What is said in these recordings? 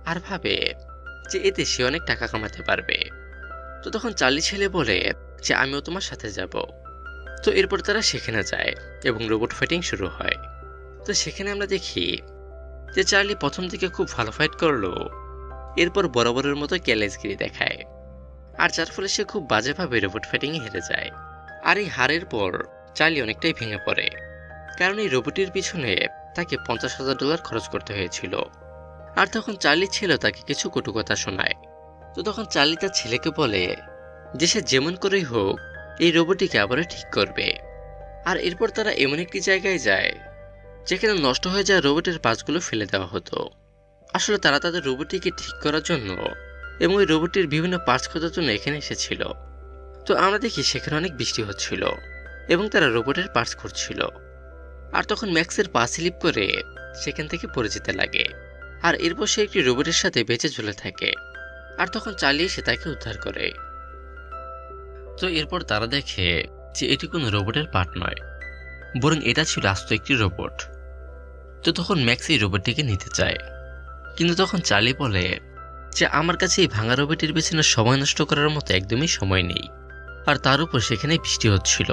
আর ভাবে যে এতে সে অনেক টাকা কামাতে পারবে। তো তখন চার্লি ছেলে বলে যে আমিও তোমার সাথে যাব। তো এরপর তারা সেখানে যায় এবং রোবট ফাইটিং শুরু হয়। তো সেখানে আমরা দেখি যে চার্লি প্রথম দিকে খুব ভালো ফাইট করলো, এরপর বরাবরের মতো ক্যালেজগিরি দেখায়, আর যার ফলে সে খুব বাজেভাবে রোবট ফাইটিং এ হেরে যায়। আর এই হারের পর চার্লি অনেকটাই ভেঙে পড়ে, কারণ এই রোবটের পিছনে তাকে $50,000 খরচ করতে হয়েছিল। আর তখন চার্লির ছেলে তাকে কিছু কটু কথা শোনায়। তো তখন চার্লি তার ছেলেকে বলে যে সে যেমন করেই হোক এই রোবটটিকে আবারও ঠিক করবে। আর এরপর তারা এমন একটি জায়গায় যায় যেখানে নষ্ট হয়ে যাওয়া রোবটের পার্টসগুলো ফেলে দেওয়া হতো। আসলে তারা তাদের রোবটটিকে ঠিক করার জন্য এবং ওই রোবটটির বিভিন্ন পার্টস খোঁজার জন্য এখানে এসেছিল। তো আমরা দেখি সেখানে অনেক বৃষ্টি হচ্ছিল এবং তারা রোবটের পার্টস খুঁজছিল। আর তখন ম্যাক্সের পা স্লিপ করে সেখান থেকে পড়ে যেতে লাগে, আর এরপর সে একটি রোবটের সাথে বেঁচে ঝুলে থাকে। আর তখন চার্লি এসে তাকে উদ্ধার করে। তো এরপর তারা দেখে যে এটি কোনো রোবটের পার্ট নয়, বরং এটা ছিল আস্ত একটি রোবট। তো তখন ম্যাক্স এই রোবটটিকে নিতে চায়, কিন্তু তখন চার্লি বলে যে আমার কাছে এই ভাঙা রোবটের পেছনে সময় নষ্ট করার মতো একদমই সময় নেই, আর তার উপর সেখানে বৃষ্টি হচ্ছিল।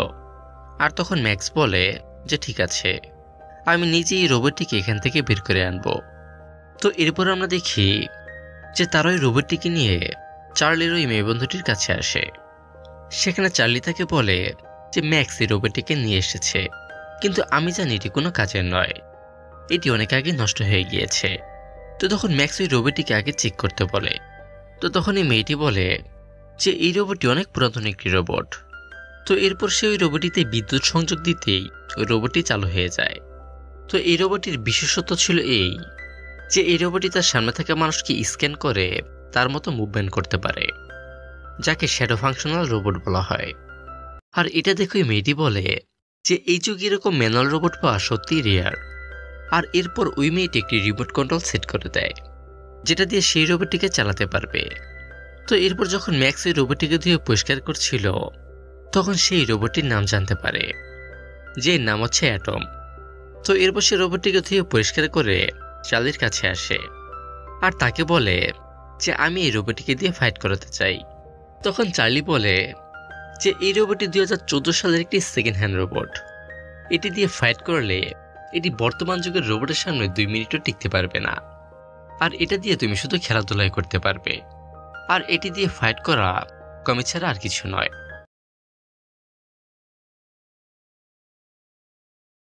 আর তখন ম্যাক্স বলে যে ঠিক আছে, আমি নিজেই এই রোবটটিকে এখান থেকে বের করে আনবো। তো এরপর আমরা দেখি যে তারা ওই রোবটটিকে নিয়ে চার্লির ওই মেয়ে বন্ধুটির কাছে আসে। সেখানে চার্লি তাকে বলে যে ম্যাক্স এই রোবটটিকে নিয়ে এসেছে, কিন্তু আমি জানি এটি কোনো কাজের নয়, এটি অনেক আগে নষ্ট হয়ে গিয়েছে। তো তখন ম্যাক্স ওই রোবটটিকে আগে চেক করতে বলে। তো তখন এই মেয়েটি বলে যে এই রোবটটি অনেক পুরাতন একটি রোবট। তো এরপর সে ওই রোবটটিতে বিদ্যুৎ সংযোগ দিতেই ওই রোবটটি চালু হয়ে যায়। তো এই রোবটটির বিশেষত্ব ছিল এই যে এই রোবটটি তার সামনে থাকা মানুষকে স্ক্যান করে তার মতো মুভমেন্ট করতে পারে, যাকে শ্যাডো ফাংশনাল রোবট বলা হয়। আর এটা দেখে মেয়েটি বলে যে এই যুগে এরকম ম্যানুয়াল রোবট পাওয়া সত্যিই রেয়ার। আর এরপর ওই মেয়েটি একটি রিমোট কন্ট্রোল সেট করে দেয়, যেটা দিয়ে সেই রোবটটিকে চালাতে পারবে। তো এরপর যখন ম্যাক্স এই রোবটটিকে দিয়ে পরিষ্কার করছিল, তখন সেই রোবটটির নাম জানতে পারে, যে নাম হচ্ছে অ্যাটম। তো এরপর সে রোবটটিকে ধুয়ে পরিষ্কার করে চার্লির কাছে আসে, আর তাকে বলে যে আমি এই রোবটটিকে দিয়ে ফাইট করাতে চাই। তখন চার্লি বলে যে এই রোবটটি 2014 সালের একটি সেকেন্ড হ্যান্ড রোবট, এটি দিয়ে ফাইট করলে এটি বর্তমান যুগের রোবটের সামনে 2 মিনিটও টিকতে পারবে না। আর এটা দিয়ে তুমি শুধু খেলাধুলাই করতে পারবে, আর এটি দিয়ে ফাইট করা কমি ছাড়া আর কিছু নয়।